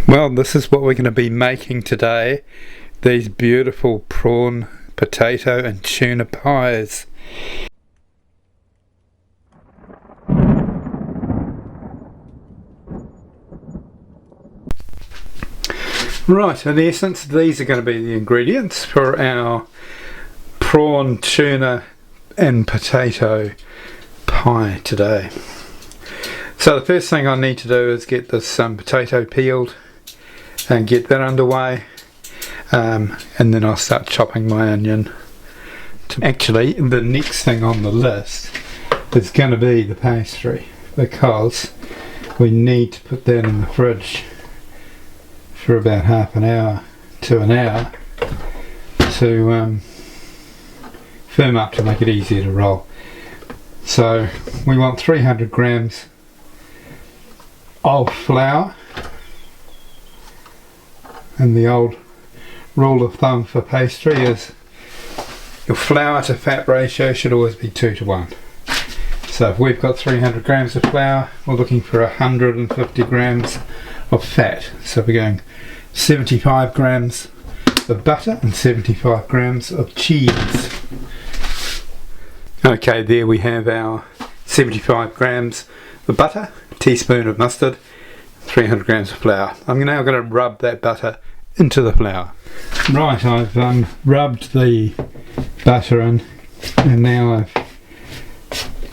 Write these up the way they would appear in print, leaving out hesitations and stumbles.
Well, this is what we're going to be making today. These beautiful prawn, potato and tuna pies. Right, in essence these are going to be the ingredients for our prawn, tuna and potato pie today. So the first thing I need to do is get this potato peeled and get that underway, and then I'll start chopping my onion. Actually, the next thing on the list is going to be the pastry, because we need to put that in the fridge for about half an hour to an hour to firm up, to make it easier to roll. So we want 300 grams of flour, and the old rule of thumb for pastry is your flour to fat ratio should always be 2 to 1. So if we've got 300 grams of flour, we're looking for 150 grams of fat. So we're going 75 grams of butter and 75 grams of cheese. Okay, there we have our 75 grams of butter, a teaspoon of mustard, 300 grams of flour. I'm now going to rub that butter into the flour. Right, I've rubbed the butter in, and now I've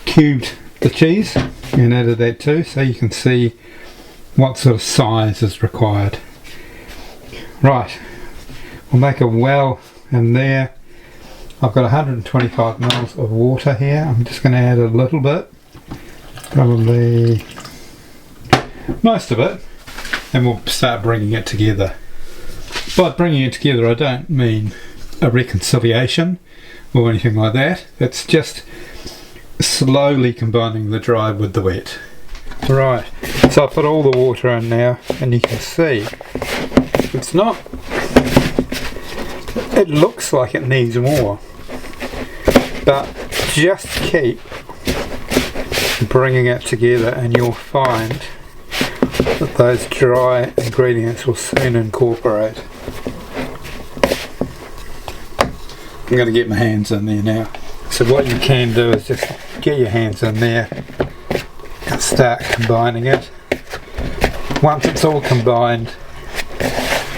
cubed the cheese and added that too, so you can see what sort of size is required. Right, we'll make a well in there. I've got 125 mils of water here. I'm just going to add a little bit, probably most of it, and we'll start bringing it together. By bringing it together I don't mean a reconciliation or anything like that. It's just slowly combining the dry with the wet. Right, so I've put all the water in now, and you can see it's not, it looks like it needs more, but just keep bringing it together and you'll find that those dry ingredients will soon incorporate. I'm going to get my hands in there now. So what you can do is just get your hands in there and start combining it. Once it's all combined,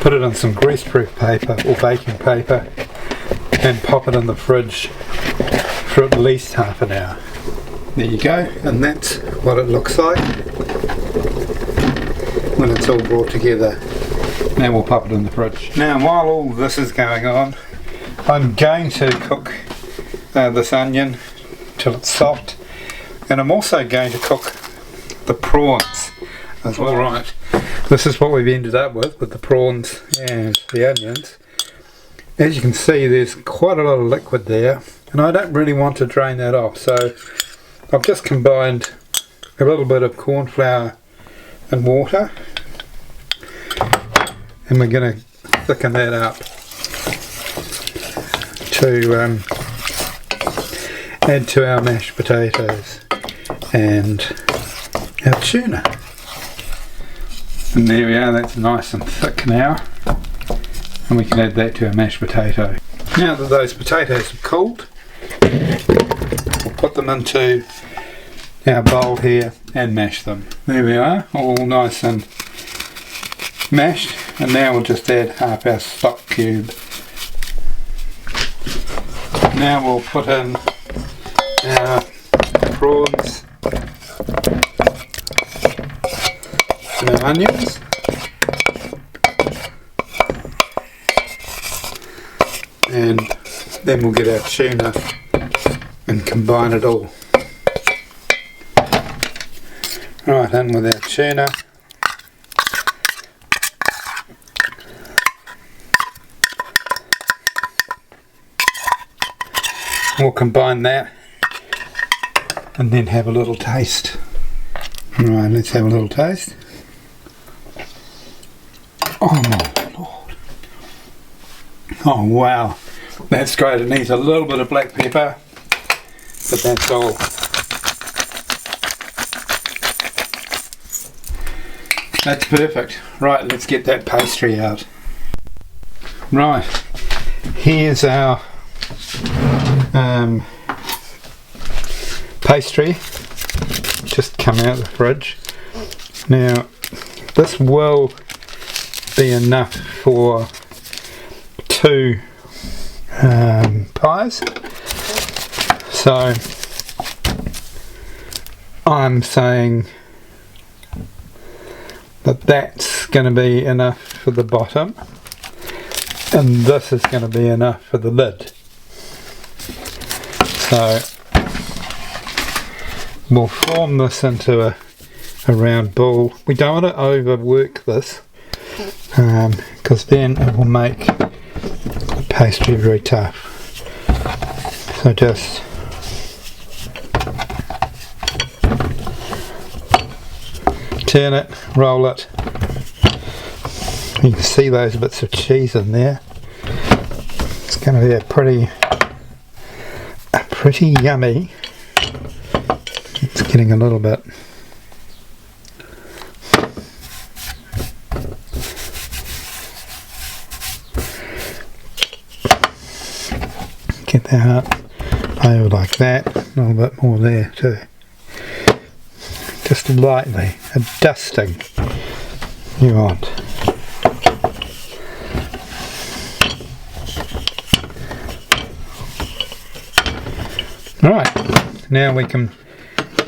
put it on some greaseproof paper or baking paper and pop it in the fridge for at least half an hour. There you go, and that's what it looks like when it's all brought together. Now we'll pop it in the fridge. Now while all this is going on, I'm going to cook this onion till it's soft, and I'm also going to cook the prawns as well. Alright, this is what we've ended up with the prawns and the onions. As you can see, there's quite a lot of liquid there, and I don't really want to drain that off, so I've just combined a little bit of corn flour and water, and we're going to thicken that up to add to our mashed potatoes and our tuna. And there we are, that's nice and thick now, and we can add that to our mashed potato. Now that those potatoes have cooled, we'll put them into our bowl here and mash them. There we are, all nice and mashed, and now we'll just add half our stock cube. Now we'll put in our prawns and our onions, and then we'll get our tuna and combine it all. Right, in with our tuna. We'll combine that and then have a little taste. Right, let's have a little taste. Oh my lord. Oh wow, that's great. It needs a little bit of black pepper, but that's all. That's perfect. Right, let's get that pastry out. Right, here's our pastry, just come out of the fridge. Now, this will be enough for 2 pies. So, I'm saying that that's going to be enough for the bottom, and this is going to be enough for the lid. So we'll form this into a round ball. We don't want to overwork this because then it will make the pastry very tough. So just turn it, roll it. You can see those bits of cheese in there. It's going to be a pretty yummy. It's getting a little bit. Get that up over like that. A little bit more there too. Just lightly, a dusting you want. Right, now we can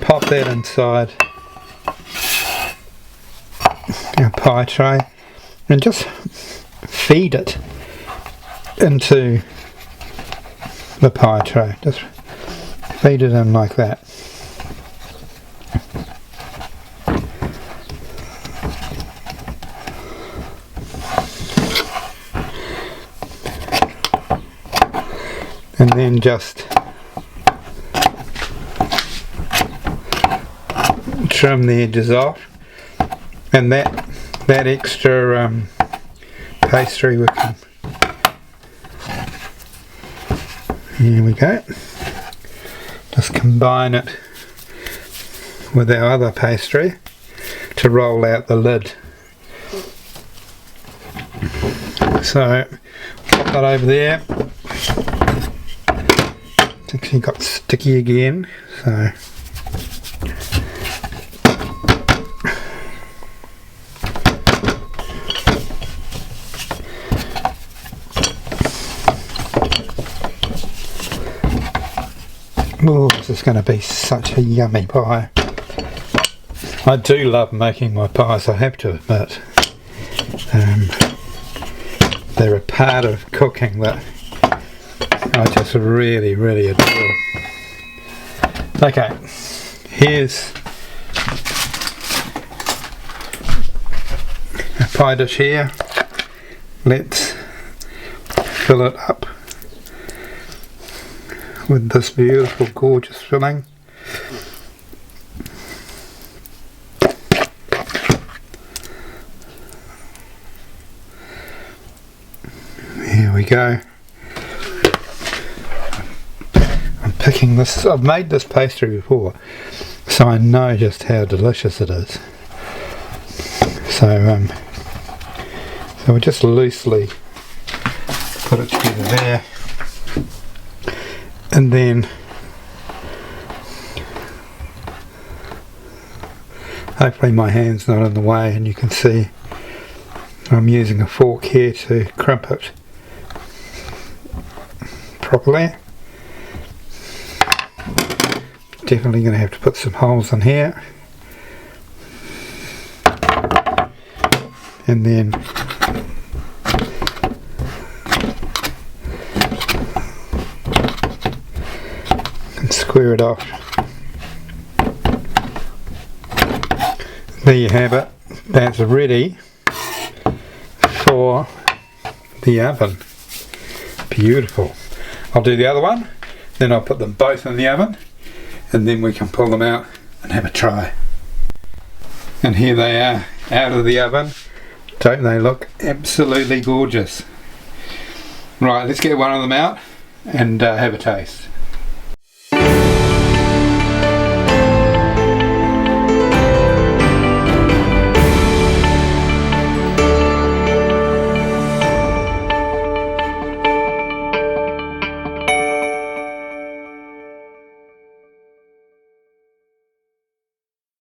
pop that inside our pie tray and just feed it into the pie tray. Just feed it in like that. And then just trim the edges off, and that extra pastry we can, here we go, just combine it with our other pastry to roll out the lid. So pop that over there. It's actually got sticky again, so oh, this is going to be such a yummy pie. I do love making my pies, I have to admit. They're a part of cooking that I just really, really adore. Okay, here's a pie dish here. Let's fill it up with this beautiful, gorgeous filling. Here we go. I'm picking this. I've made this pastry before, so I know just how delicious it is. So we'll just loosely put it together there. And then hopefully my hand's not in the way, and you can see I'm using a fork here to crimp it properly. Definitely going to have to put some holes in here, and then square it off. There you have it. That's ready for the oven. Beautiful. I'll do the other one, then I'll put them both in the oven, and then we can pull them out and have a try. And here they are out of the oven. Don't they look absolutely gorgeous? Right, let's get one of them out and have a taste.